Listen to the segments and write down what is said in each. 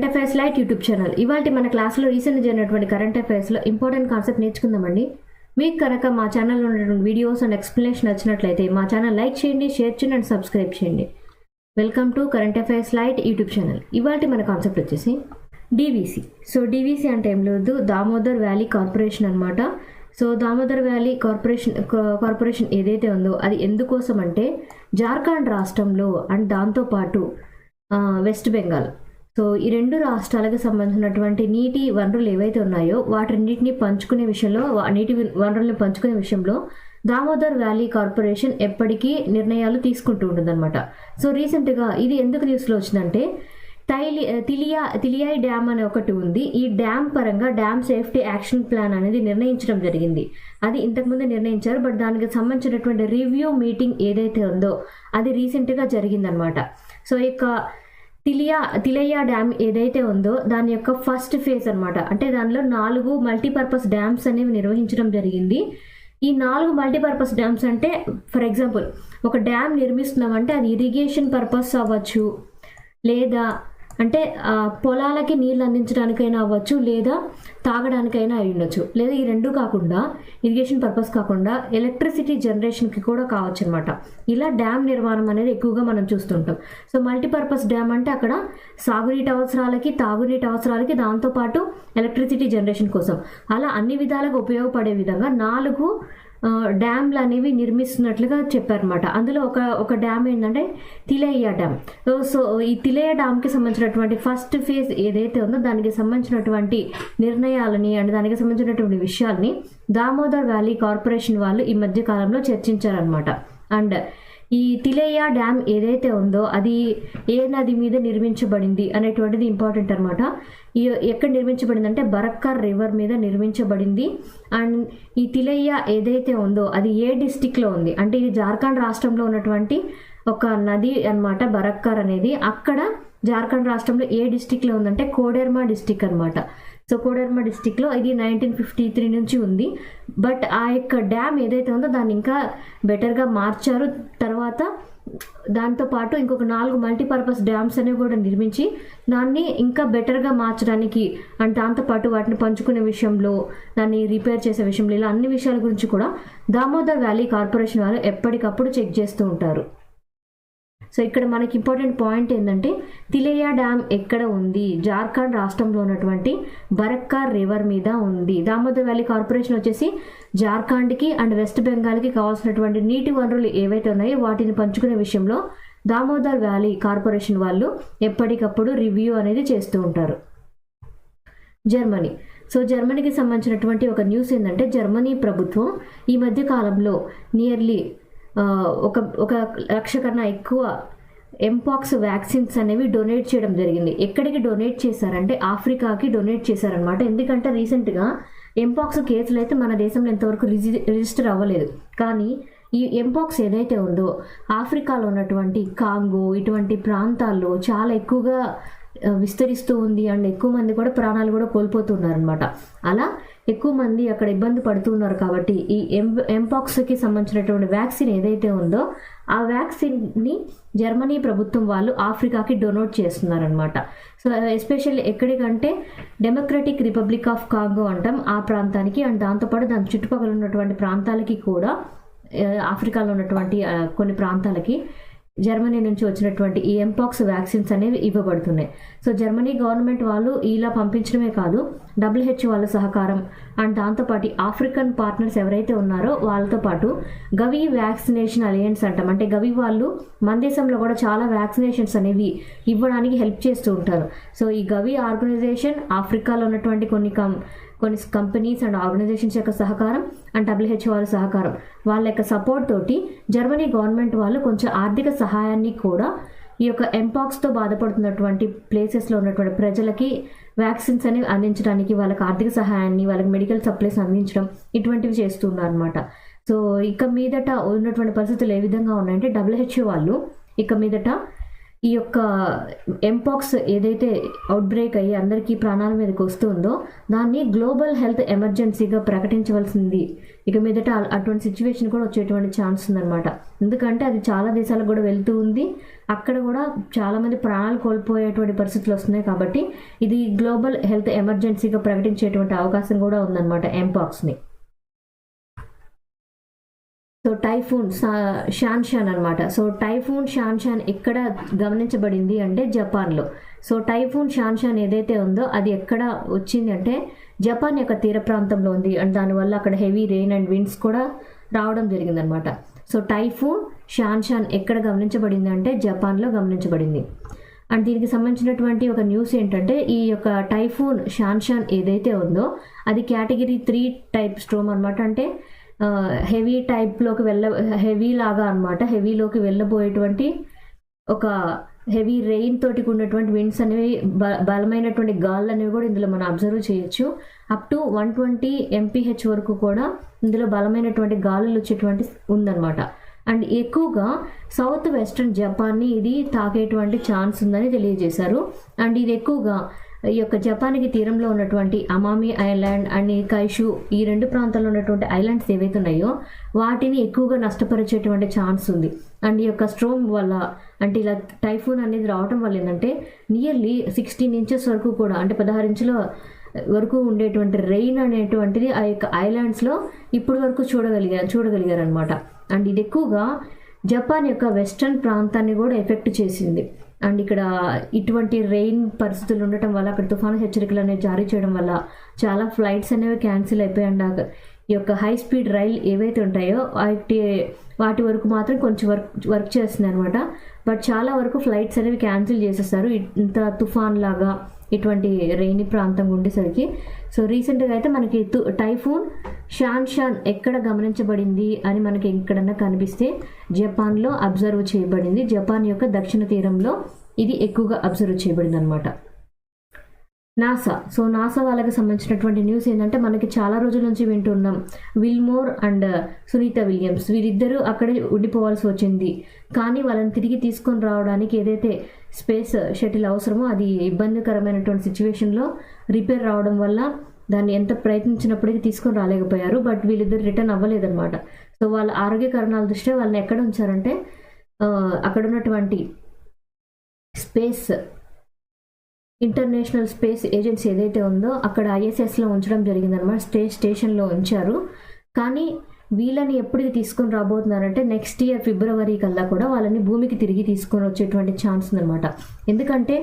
Affairs light YouTube channel. ఇవాళ మన క్లాస్లో రీసెంట్గా జరిగినటువంటి కరెంట్ అఫైర్స్లో ఇంపార్టెంట్ కాన్సెప్ట్ నేర్చుకుందామండి. మీకు కనుక మా ఛానల్లో ఉన్నటువంటి వీడియోస్ అండ్ ఎక్స్ప్లెనేషన్ నచ్చినట్లయితే మా ఛానల్ లైక్ చేయండి, షేర్ చేయండి అండ్ సబ్స్క్రైబ్ చేయండి. Welcome to current affairs light YouTube channel. ఇవాళ మన కాన్సెప్ట్ వచ్చేసి డీవీసీ. సో డీవీసీ అంటే ఏం లేదు, దామోదర్ వ్యాలీ కార్పొరేషన్ అనమాట. సో దామోదర్ వ్యాలీ కార్పొరేషన్ ఏదైతే ఉందో అది ఎందుకోసం అంటే జార్ఖండ్ రాష్ట్రంలో అండ్ దాంతోపాటు వెస్ట్ బెంగాల్, సో ఈ రెండు రాష్ట్రాలకు సంబంధించినటువంటి నీటి వనరులు ఏవైతే ఉన్నాయో వాటిన్నిటిని పంచుకునే విషయంలో, నీటి వనరుల్ని పంచుకునే విషయంలో దామోదర్ వ్యాలీ కార్పొరేషన్ ఎప్పటికీ నిర్ణయాలు తీసుకుంటూ ఉంటుందన్నమాట. సో రీసెంట్గా ఇది ఎందుకు న్యూస్లో వచ్చిందంటే తిలియాయ్ డ్యామ్ అనే ఒకటి ఉంది. ఈ డ్యామ్ పరంగా డ్యామ్ సేఫ్టీ యాక్షన్ ప్లాన్ అనేది నిర్ణయించడం జరిగింది. అది ఇంతకుముందు నిర్ణయించారు, బట్ దానికి సంబంధించినటువంటి రివ్యూ మీటింగ్ ఏదైతే ఉందో అది రీసెంట్గా జరిగిందనమాట. సో ఇక తిలయ్య డ్యామ్ ఏదైతే ఉందో దాని యొక్క ఫస్ట్ ఫేజ్ అనమాట. అంటే దానిలో 4 మల్టీపర్పస్ డ్యామ్స్ అనేవి నిర్వహించడం జరిగింది. ఈ 4 మల్టీపర్పస్ డ్యామ్స్ అంటే ఫర్ ఎగ్జాంపుల్ ఒక డ్యామ్ నిర్మిస్తున్నామంటే అది ఇరిగేషన్ పర్పస్ అవ్వచ్చు, లేదా అంటే పొలాలకి నీళ్ళు అందించడానికైనా అవ్వచ్చు, లేదా తాగడానికైనా అయి ఉండొచ్చు, లేదా ఈ రెండు కాకుండా ఇరిగేషన్ పర్పస్ కాకుండా ఎలక్ట్రిసిటీ జనరేషన్కి కూడా కావచ్చు అనమాట. ఇలా డ్యామ్ నిర్మాణం అనేది ఎక్కువగా మనం చూస్తుంటాం. సో మల్టీపర్పస్ డ్యామ్ అంటే అక్కడ సాగునీటి అవసరాలకి, తాగునీటి అవసరాలకి, దాంతోపాటు ఎలక్ట్రిసిటీ జనరేషన్ కోసం అలా అన్ని విధాలుగా ఉపయోగపడే విధంగా 4 డ్యామ్లు అనేవి నిర్మిస్తున్నట్లుగా చెప్పారనమాట. అందులో ఒక డ్యామ్ ఏంటంటే తిలయ్య డ్యామ్. సో ఈ తిలయ్య డ్యామ్కి సంబంధించినటువంటి ఫస్ట్ ఫేజ్ ఏదైతే ఉందో దానికి సంబంధించినటువంటి నిర్ణయాలని అండ్ దానికి సంబంధించినటువంటి విషయాల్ని దామోదర్ వ్యాలీ కార్పొరేషన్ వాళ్ళు ఈ మధ్య కాలంలో చర్చించారనమాట. అండ్ ఈ తిలయ్య డ్యామ్ ఏదైతే ఉందో అది ఏ నది మీద నిర్మించబడింది అనేటువంటిది ఇంపార్టెంట్ అనమాట. ఎక్కడ నిర్మించబడింది అంటే బరక్కర్ రివర్ మీద నిర్మించబడింది. అండ్ ఈ తిలయ్య ఏదైతే ఉందో అది ఏ డిస్టిక్లో ఉంది అంటే ఇది జార్ఖండ్ రాష్ట్రంలో ఉన్నటువంటి ఒక నది అనమాట బరక్కర్ అనేది. అక్కడ జార్ఖండ్ రాష్ట్రంలో ఏ డిస్టిక్లో ఉందంటే కోడెర్మా డిస్టిక్ అనమాట. సో కోడెర్మా డిస్టిక్లో ఇది 1953 నుంచి ఉంది. బట్ ఆ యొక్క డ్యామ్ ఏదైతే ఉందో దాన్ని ఇంకా బెటర్గా మార్చారు. తర్వాత దాంతోపాటు ఇంకొక 4 మల్టీపర్పస్ డ్యామ్స్ అనేవి కూడా నిర్మించి దాన్ని ఇంకా బెటర్గా మార్చడానికి అండ్ దాంతోపాటు వాటిని పంచుకునే విషయంలో, దాన్ని రిపేర్ చేసే విషయంలో, ఇలా అన్ని విషయాల గురించి కూడా దామోదర్ వ్యాలీ కార్పొరేషన్ వాళ్ళు ఎప్పటికప్పుడు చెక్ చేస్తూ ఉంటారు. సో ఇక్కడ మనకి ఇంపార్టెంట్ పాయింట్ ఏంటంటే తిలయ్య డ్యామ్ ఎక్కడ ఉంది, జార్ఖండ్ రాష్ట్రంలో ఉన్నటువంటి బరక్కర్ రివర్ మీద ఉంది. దామోదర్ వ్యాలీ కార్పొరేషన్ వచ్చేసి జార్ఖండ్కి అండ్ వెస్ట్ బెంగాల్కి కావాల్సినటువంటి నీటి వనరులు ఏవైతే ఉన్నాయో వాటిని పంచుకునే విషయంలో దామోదర్ వ్యాలీ కార్పొరేషన్ వాళ్ళు ఎప్పటికప్పుడు రివ్యూ అనేది చేస్తూ ఉంటారు. జర్మనీ. సో జర్మనీకి సంబంధించినటువంటి ఒక న్యూస్ ఏంటంటే జర్మనీ ప్రభుత్వం ఈ మధ్య కాలంలో నియర్లీ 1,00,000 కన్నా ఎక్కువ ఎంపాక్స్ వ్యాక్సిన్స్ అనేవి డొనేట్ చేయడం జరిగింది. ఎక్కడికి డొనేట్ చేశారంటే ఆఫ్రికాకి డొనేట్ చేశారనమాట. ఎందుకంటే రీసెంట్గా ఎంపాక్స్ కేసులు అయితే మన దేశంలో ఎంతవరకు రిజిస్టర్ అవ్వలేదు. కానీ ఈ ఎంపాక్స్ ఏదైతే ఉందో ఆఫ్రికాలో ఉన్నటువంటి కాంగో ఇటువంటి ప్రాంతాల్లో చాలా ఎక్కువగా విస్తరిస్తూ ఉంది. అండ్ ఎక్కువ మంది కూడా ప్రాణాలు కూడా కోల్పోతున్నారు అనమాట. అలా ఎక్కువ మంది అక్కడ ఇబ్బంది పడుతున్నారు. కాబట్టి ఈ ఎంపాక్స్కి సంబంధించినటువంటి వ్యాక్సిన్ ఏదైతే ఉందో ఆ వ్యాక్సిన్ని జర్మనీ ప్రభుత్వం వాళ్ళు ఆఫ్రికాకి డొనేట్ చేస్తున్నారనమాట. సో ఎస్పెషల్లీ ఎక్కడికంటే డెమోక్రటిక్ రిపబ్లిక్ ఆఫ్ కాంగో అంటాం ఆ ప్రాంతానికి, అండ్ దాంతోపాటు దాని చుట్టుపక్కల ఉన్నటువంటి ప్రాంతాలకి కూడా, ఆఫ్రికాలో ఉన్నటువంటి కొన్ని ప్రాంతాలకి జర్మనీ నుంచి వచ్చినటువంటి ఈ ఎంపాక్స్ వ్యాక్సిన్స్ అనేవి ఇవ్వబడుతున్నాయి. సో జర్మనీ గవర్నమెంట్ వాళ్ళు ఇలా పంపించడమే కాదు, WHO వాళ్ళ సహకారం అండ్ దాంతోపాటు ఆఫ్రికన్ పార్ట్నర్స్ ఎవరైతే ఉన్నారో వాళ్ళతో పాటు గవి వ్యాక్సినేషన్ అలయన్స్ అంటాం. అంటే గవి వాళ్ళు మన దేశంలో కూడా చాలా వ్యాక్సినేషన్స్ అనేవి ఇవ్వడానికి హెల్ప్ చేస్తూ ఉంటారు. సో ఈ గవి ఆర్గనైజేషన్ ఆఫ్రికాలో ఉన్నటువంటి కొన్ని కంపెనీస్ అండ్ ఆర్గనైజేషన్స్ యొక్క సహకారం అండ్ WHO వాళ్ళ సహకారం, వాళ్ళ యొక్క సపోర్ట్ తోటి జర్మనీ గవర్నమెంట్ వాళ్ళు కొంచెం ఆర్థిక సహాయాన్ని కూడా ఈ యొక్క ఎంపాక్స్తో బాధపడుతున్నటువంటి ప్లేసెస్లో ఉన్నటువంటి ప్రజలకి వ్యాక్సిన్స్ అనేవి అందించడానికి, వాళ్ళకి ఆర్థిక సహాయాన్ని, వాళ్ళకి మెడికల్ సప్లైస్ అందించడం ఇటువంటివి చేస్తున్నారు అనమాట. సో ఇక మీదట ఉన్నటువంటి పరిస్థితులు ఏ విధంగా ఉన్నాయంటే WHO వాళ్ళు ఇక మీదట ఈ యొక్క ఎంపాక్స్ ఏదైతే అవుట్ బ్రేక్ అయ్యి అందరికీ ప్రాణాల మీదకి వస్తుందో దాన్ని గ్లోబల్ హెల్త్ ఎమర్జెన్సీగా ప్రకటించవలసింది. ఇక మీదట అటువంటి సిచ్యువేషన్ కూడా వచ్చేటువంటి ఛాన్స్ ఉందన్నమాట. ఎందుకంటే అది చాలా దేశాలకు కూడా వెళ్తూ ఉంది, అక్కడ కూడా చాలామంది ప్రాణాలు కోల్పోయేటువంటి పరిస్థితులు వస్తున్నాయి. కాబట్టి ఇది గ్లోబల్ హెల్త్ ఎమర్జెన్సీగా ప్రకటించేటువంటి అవకాశం కూడా ఉందన్నమాట ఎంపాక్స్ని. సో టైఫూన్ షాన్షాన్ అనమాట. సో టైఫూన్ షాన్షాన్ ఎక్కడ గమనించబడింది అంటే జపాన్లో. సో టైఫూన్ షాన్షాన్ ఏదైతే ఉందో అది ఎక్కడ వచ్చింది అంటే జపాన్ యొక్క తీర ప్రాంతంలో ఉంది. అండ్ దానివల్ల అక్కడ హెవీ రెయిన్ అండ్ విండ్స్ కూడా రావడం జరిగిందనమాట. సో టైఫూన్ షాన్షాన్ ఎక్కడ గమనించబడింది అంటే జపాన్లో గమనించబడింది. అండ్ దీనికి సంబంధించినటువంటి ఒక న్యూస్ ఏంటంటే ఈ యొక్క టైఫూన్ షాన్షాన్ ఏదైతే ఉందో అది కేటగిరీ 3 టైప్ స్ట్రోమ్ అనమాట. అంటే హెవీ టైప్లోకి హెవీ లాగా అనమాట. హెవీలోకి వెళ్ళబోయేటువంటి ఒక హెవీ రెయిన్ తోటి ఉన్నటువంటి విండ్స్ అనేవి బలమైనటువంటి గాళ్ళు అనేవి కూడా ఇందులో మనం అబ్జర్వ్ చేయొచ్చు. అప్ టు 120 MPH వరకు కూడా ఇందులో బలమైనటువంటి గాలులు వచ్చేటువంటి ఉందన్నమాట. అండ్ ఎక్కువగా సౌత్ వెస్ట్రన్ జపాన్ని ఇది తాకేటువంటి ఛాన్స్ ఉందని తెలియజేశారు. అండ్ ఇది ఎక్కువగా ఈ యొక్క జపాన్కి తీరంలో ఉన్నటువంటి అమామి ఐలాండ్ అండ్ కైషు ఈ 2 ప్రాంతాల్లో ఉన్నటువంటి ఐలాండ్స్ ఏవైతే ఉన్నాయో వాటిని ఎక్కువగా నష్టపరిచేటువంటి ఛాన్స్ ఉంది. అండ్ ఈ యొక్క స్ట్రోమ్ వల్ల అంటే ఇలా టైఫూన్ అనేది రావడం వల్ల ఏంటంటే నియర్లీ 16 ఇంచెస్ వరకు కూడా అంటే 16 ఇంచుల వరకు ఉండేటువంటి రెయిన్ అనేటువంటిది ఆ యొక్క ఐలాండ్స్లో ఇప్పుడు వరకు చూడగలిగారు అనమాట. అండ్ ఇది ఎక్కువగా జపాన్ యొక్క వెస్ట్రన్ ప్రాంతాన్ని కూడా ఎఫెక్ట్ చేసింది. అండ్ ఇక్కడ ఇటువంటి రెయిన్ పరిస్థితులు ఉండటం వల్ల అక్కడ తుఫాను హెచ్చరికలు అనేవి జారీ చేయడం వల్ల చాలా ఫ్లైట్స్ అనేవి క్యాన్సిల్ అయిపోయి అండ్ ఈ యొక్క హై స్పీడ్ రైల్ ఏవైతే ఉంటాయో వాటి వరకు మాత్రం కొంచెం వర్క్ చేస్తుంది అనమాట. బట్ చాలా వరకు ఫ్లైట్స్ అనేవి క్యాన్సిల్ చేసేస్తారు ఇంత తుఫాన్ లాగా ఇటువంటి రెయినీ ప్రాంతం ఉండేసరికి. సో రీసెంట్గా అయితే మనకి టైఫూన్ షాన్షాన్ ఎక్కడ గమనించబడింది అని మనకి ఎక్కడన్నా కనిపిస్తే జపాన్లో అబ్జర్వ్ చేయబడింది. జపాన్ యొక్క దక్షిణ తీరంలో ఇది ఎక్కువగా అబ్జర్వ్ చేయబడింది అనమాట. నాసా. సో నాసా వాళ్ళకి సంబంధించినటువంటి న్యూస్ ఏంటంటే మనకి చాలా రోజుల నుంచి వింటున్నాం విల్మోర్ అండ్ సునీత విలియమ్స్ వీరిద్దరూ అక్కడే ఉండిపోవాల్సి వచ్చింది. కానీ వాళ్ళని తిరిగి తీసుకొని రావడానికి ఏదైతే స్పేస్ షటిల్ అవసరమో అది ఇబ్బందికరమైనటువంటి సిచ్యువేషన్లో రిపేర్ రావడం వల్ల దాన్ని ఎంత ప్రయత్నించినప్పటికీ తీసుకొని రాలేకపోయారు. బట్ వీళ్ళిద్దరు రిటర్న్ అవ్వలేదన్నమాట. సో వాళ్ళ ఆరోగ్య కారణాల దృష్ట్యా వాళ్ళని ఎక్కడ ఉంచారంటే అక్కడ ఉన్నటువంటి స్పేస్ ఇంటర్నేషనల్ స్పేస్ ఏజెన్సీ ఏదైతే ఉందో అక్కడ ISSలో ఉంచడం జరిగిందనమాట. స్టేషన్లో ఉంచారు. కానీ వీళ్ళని ఎప్పటికి తీసుకొని రాబోతున్నారంటే నెక్స్ట్ ఇయర్ ఫిబ్రవరి కల్లా కూడా వాళ్ళని భూమికి తిరిగి తీసుకొని వచ్చేటువంటి ఛాన్స్ ఉందన్నమాట. ఎందుకంటే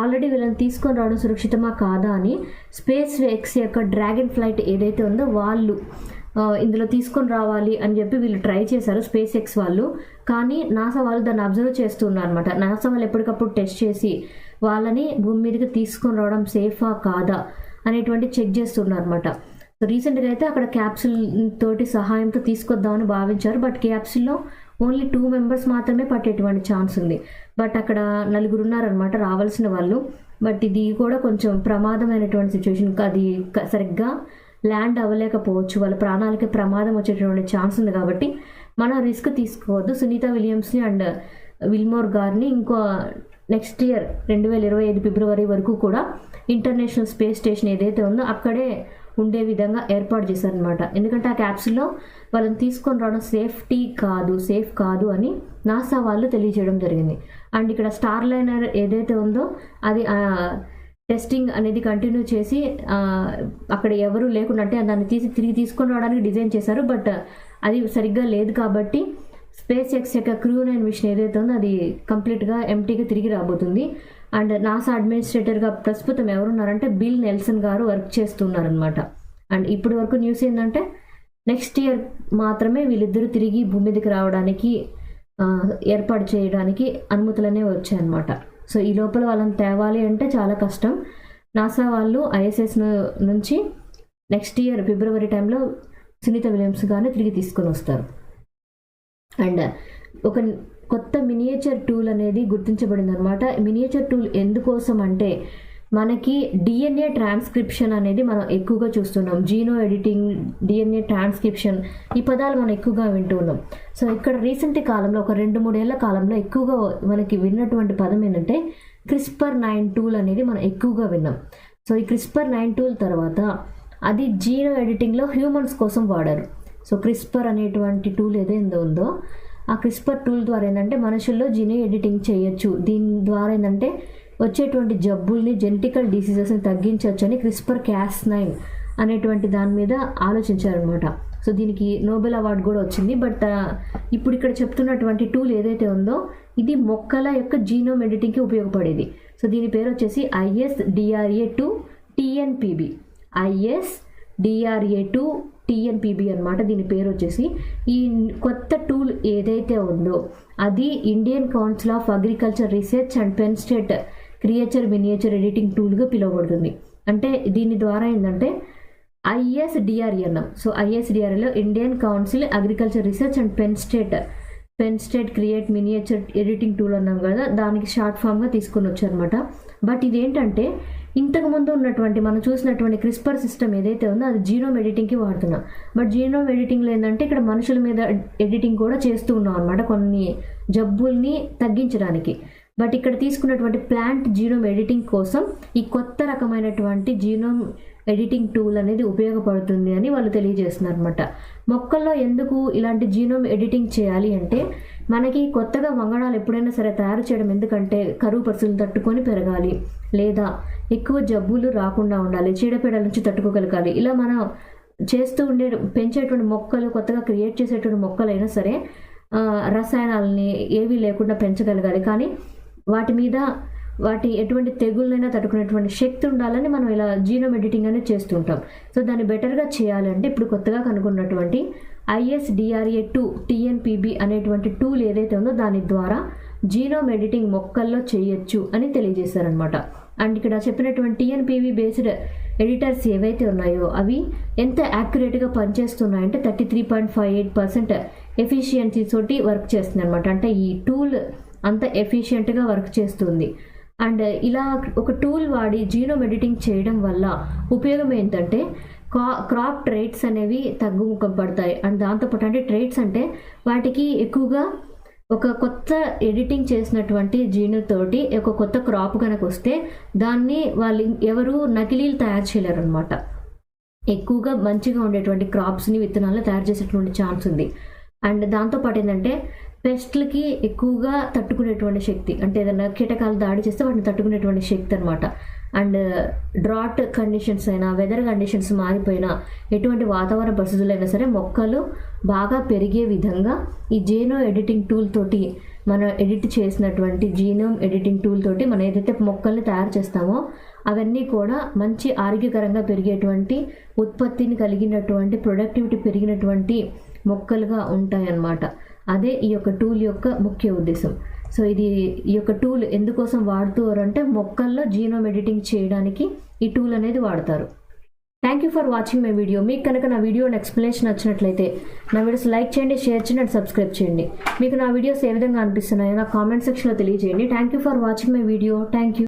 ఆల్రెడీ వీళ్ళని తీసుకొని రావడం సురక్షితమా కాదా అని స్పేస్ ఎక్స్ యొక్క డ్రాగన్ ఫ్లైట్ ఏదైతే ఉందో వాళ్ళు ఇందులో తీసుకొని రావాలి అని చెప్పి వీళ్ళు ట్రై చేశారు స్పేస్ ఎక్స్ వాళ్ళు. కానీ నాసా వాళ్ళు దాన్ని అబ్జర్వ్ చేస్తున్నారు అనమాట. నాసా వాళ్ళు ఎప్పటికప్పుడు టెస్ట్ చేసి వాళ్ళని భూమి మీదకి తీసుకొని రావడం సేఫా కాదా అనేటువంటి చెక్ చేస్తున్నారు అనమాట. సో రీసెంట్గా అయితే అక్కడ క్యాప్సిల్ తోటి సహాయంతో తీసుకొద్దామని భావించారు. బట్ క్యాప్సిల్లో ఓన్లీ 2 మెంబర్స్ మాత్రమే పట్టేటువంటి ఛాన్స్ ఉంది. బట్ అక్కడ 4 ఉన్నారనమాట రావాల్సిన వాళ్ళు. బట్ ఇది కూడా కొంచెం ప్రమాదమైనటువంటి సిచ్యువేషన్. అది సరిగ్గా ల్యాండ్ అవ్వలేకపోవచ్చు, వాళ్ళ ప్రాణాలకి ప్రమాదం వచ్చేటువంటి ఛాన్స్ ఉంది. కాబట్టి మనం రిస్క్ తీసుకోవద్దు. సునీత విలియమ్స్ని అండ్ విల్మోర్ గారిని ఇంకో నెక్స్ట్ ఇయర్ 2025 ఫిబ్రవరి వరకు కూడా ఇంటర్నేషనల్ స్పేస్ స్టేషన్ ఏదైతే ఉందో అక్కడే ఉండే విధంగా ఏర్పాటు చేశారనమాట. ఎందుకంటే ఆ క్యాప్సుల్లో వాళ్ళని తీసుకొని రావడం సేఫ్ కాదు అని నాసా వాళ్ళు తెలియజేయడం జరిగింది. అండ్ ఇక్కడ స్టార్ లైనర్ ఏదైతే ఉందో అది టెస్టింగ్ అనేది కంటిన్యూ చేసి అక్కడ ఎవరు లేకుండా అంటే దాన్ని తిరిగి తీసుకొని రావడానికి డిజైన్ చేశారు. బట్ అది సరిగ్గా లేదు కాబట్టి స్పేస్ ఎక్స్ యొక్క క్రూ9 మిషన్ ఏదైతే ఉందో అది కంప్లీట్గా ఎంటీగా తిరిగి రాబోతుంది. అండ్ నాసా అడ్మినిస్ట్రేటర్గా ప్రస్తుతం ఎవరున్నారంటే బిల్ నెల్సన్ గారు వర్క్ చేస్తున్నారనమాట. అండ్ ఇప్పటి వరకు న్యూస్ ఏంటంటే నెక్స్ట్ ఇయర్ మాత్రమే వీళ్ళిద్దరూ తిరిగి భూమి మీదకి రావడానికి ఏర్పాటు చేయడానికి అనుమతులనే వచ్చాయన్నమాట. సో ఈ లోపల వాళ్ళని తేవాలి అంటే చాలా కష్టం. నాసా వాళ్ళు ISS నుంచి నెక్స్ట్ ఇయర్ ఫిబ్రవరి టైంలో సునీత విలియమ్స్ గారిని తిరిగి తీసుకొని వస్తారు. అండ్ ఒక కొత్త మినియేచర్ టూల్ అనేది గుర్తించబడింది అనమాట. మినియేచర్ టూల్ ఎందుకోసం అంటే మనకి డిఎన్ఏ ట్రాన్స్క్రిప్షన్ అనేది మనం ఎక్కువగా చూస్తున్నాం. జీనో ఎడిటింగ్, డిఎన్ఏ ట్రాన్స్క్రిప్షన్, ఈ పదాలు మనం ఎక్కువగా వింటూ ఉన్నాం. సో ఇక్కడ రీసెంట్ కాలంలో ఒక 2-3 ఏళ్ల కాలంలో ఎక్కువగా మనకి విన్నటువంటి పదం ఏంటంటే CRISPR-9 టూల్ అనేది మనం ఎక్కువగా విన్నాం. సో ఈ CRISPR-9 టూల్ తర్వాత అది జీనో ఎడిటింగ్లో హ్యూమన్స్ కోసం వాడారు. సో CRISPR అనేటువంటి టూల్ ఏదైతే ఉందో ఆ CRISPR టూల్ ద్వారా ఏంటంటే మనుషుల్లో జీనో ఎడిటింగ్ చేయొచ్చు. దీని ద్వారా ఏంటంటే వచ్చేటువంటి జబ్బుల్ని, జెనెటికల్ డిసీజెస్ని తగ్గించవచ్చు అని CRISPR-Cas9 అనేటువంటి దాని మీద ఆలోచించారనమాట. సో దీనికి నోబెల్ అవార్డు కూడా వచ్చింది. బట్ ఇప్పుడు ఇక్కడ చెప్తున్నటువంటి టూల్ ఏదైతే ఉందో ఇది మొక్కల యొక్క జీనోమ్ ఎడిటింగ్కి ఉపయోగపడేది. సో దీని పేరు వచ్చేసి ISDRA2 TNPB. ISDRA2 TNPB అనమాట దీని పేరు వచ్చేసి. ఈ కొత్త టూల్ ఏదైతే ఉందో అది Indian council of agriculture research and Penn state creature miniature editing టూల్గా పిలువబడుతుంది. అంటే దీని ద్వారా ఏంటంటే ISDRA అన్నాం. సో ISDRAలో Indian council agriculture research and Penn state create miniature editing tool అన్నాం కదా, దానికి షార్ట్ ఫామ్గా తీసుకొని వచ్చారనమాట. బట్ ఇదేంటంటే ఇంతకుముందు ఉన్నటువంటి మనం చూసినటువంటి CRISPR సిస్టమ్ ఏదైతే ఉందో అది జీనోమ్ ఎడిటింగ్కి వాడుతున్నాం. బట్ జీనోమ్ ఎడిటింగ్లో ఏంటంటే ఇక్కడ మనుషుల మీద ఎడిటింగ్ కూడా చేస్తూ ఉన్నాం అనమాట కొన్ని జబ్బుల్ని తగ్గించడానికి. బట్ ఇక్కడ తీసుకున్నటువంటి ప్లాంట్ జీనోమ్ ఎడిటింగ్ కోసం ఈ కొత్త రకమైనటువంటి జీనోమ్ ఎడిటింగ్ టూల్ అనేది ఉపయోగపడుతుంది అని వాళ్ళు తెలియజేస్తున్నారు అనమాట. మొక్కల్లో ఎందుకు ఇలాంటి జీనోమ్ ఎడిటింగ్ చేయాలి అంటే మనకి కొత్తగా వంగడాలు ఎప్పుడైనా సరే తయారు చేయడం ఎందుకంటే కరువు పరిస్థితులు తట్టుకొని పెరగాలి, లేదా ఎక్కువ జబ్బులు రాకుండా ఉండాలి, చీడపీడల నుంచి తట్టుకోగలగాలి. ఇలా మనం చేస్తూ పెంచేటువంటి మొక్కలు, కొత్తగా క్రియేట్ చేసేటువంటి మొక్కలైనా సరే రసాయనాలని ఏవి లేకుండా పెంచగలగాలి. కానీ వాటి ఎటువంటి తెగుళ్ళైనా తట్టుకునేటువంటి శక్తి ఉండాలని మనం ఇలా జీనోమ్ ఎడిటింగ్ అనేది చేస్తుంటాం. సో దాన్ని బెటర్గా చేయాలంటే ఇప్పుడు కొత్తగా కనుక్కున్నటువంటి ISDRA2 TNPB అనేటువంటి టూల్ ఏదైతే ఉందో దాని ద్వారా జీనోమ్ ఎడిటింగ్ మొక్కల్లో చేయొచ్చు అని తెలియజేశారనమాట. అండ్ ఇక్కడ చెప్పినటువంటి TNPB బేస్డ్ ఎడిటర్స్ ఏవైతే ఉన్నాయో అవి ఎంత యాక్యురేట్గా పనిచేస్తున్నాయంటే 33.58% ఎఫిషియన్సీ తోటి వర్క్ చేస్తుంది అనమాట. అంటే ఈ టూల్ అంత ఎఫిషియెంట్గా వర్క్ చేస్తుంది. అండ్ ఇలా ఒక టూల్ వాడి జీనోమ్ ఎడిటింగ్ చేయడం వల్ల ఉపయోగం ఏంటంటే క్రాప్ ట్రైట్స్ అనేవి తగ్గుముఖం పడతాయి. అండ్ దాంతోపాటు అంటే ట్రైట్స్ అంటే వాటికి ఎక్కువగా ఒక కొత్త ఎడిటింగ్ చేసినటువంటి జీనుతోటి ఒక కొత్త క్రాప్ కనుక వస్తే దాన్ని వాళ్ళు ఎవరు నకిలీలు తయారు చేయలేరు అనమాట. ఎక్కువగా మంచిగా ఉండేటువంటి క్రాప్స్ని, విత్తనాలను తయారు చేసేటువంటి ఛాన్స్ ఉంది. అండ్ దాంతోపాటు ఏంటంటే పెస్ట్లకి ఎక్కువగా తట్టుకునేటువంటి శక్తి, అంటే ఏదైనా కీటకాలు దాడి చేస్తే వాటిని తట్టుకునేటువంటి శక్తి అనమాట. అండ్ డ్రాట్ కండిషన్స్ అయినా, వెదర్ కండిషన్స్ మారిపోయినా, ఎటువంటి వాతావరణ పరిస్థితులైనా సరే మొక్కలు బాగా పెరిగే విధంగా ఈ జీనోమ్ ఎడిటింగ్ టూల్ తోటి మనం ఎడిట్ చేసినటువంటి జీనోమ్ ఎడిటింగ్ టూల్ తోటి మనం ఏదైతే మొక్కల్ని తయారు చేస్తామో అవన్నీ కూడా మంచి ఆరోగ్యకరంగా పెరిగేటువంటి, ఉత్పత్తిని కలిగినటువంటి, ప్రొడక్టివిటీ పెరిగినటువంటి మొక్కలుగా ఉంటాయన్నమాట. అదే ఈ యొక్క టూల్ యొక్క ముఖ్య ఉద్దేశం. సో ఈ యొక్క టూల్ ఎందుకోసం వాడుతారు అంటే మొక్కల్లో జీనోమ్ ఎడిటింగ్ చేయడానికి ఈ టూల్ అనేది వాడతారు. Thank you for watching my video. మీకు కనుక నా వీడియో ఎక్స్ప్లెనేషన్ నచ్చినట్లయితే నా వీడియోస్ లైక్ చేయండి, షేర్ చేయండి అండ్ సబ్స్క్రైబ్ చేయండి. మీకు నా వీడియోస్ ఏ విధంగా అనిపిస్తున్నాయో నా కామెంట్ సెక్షన్లో తెలియజేయండి. Thank you for watching my video. Thank you.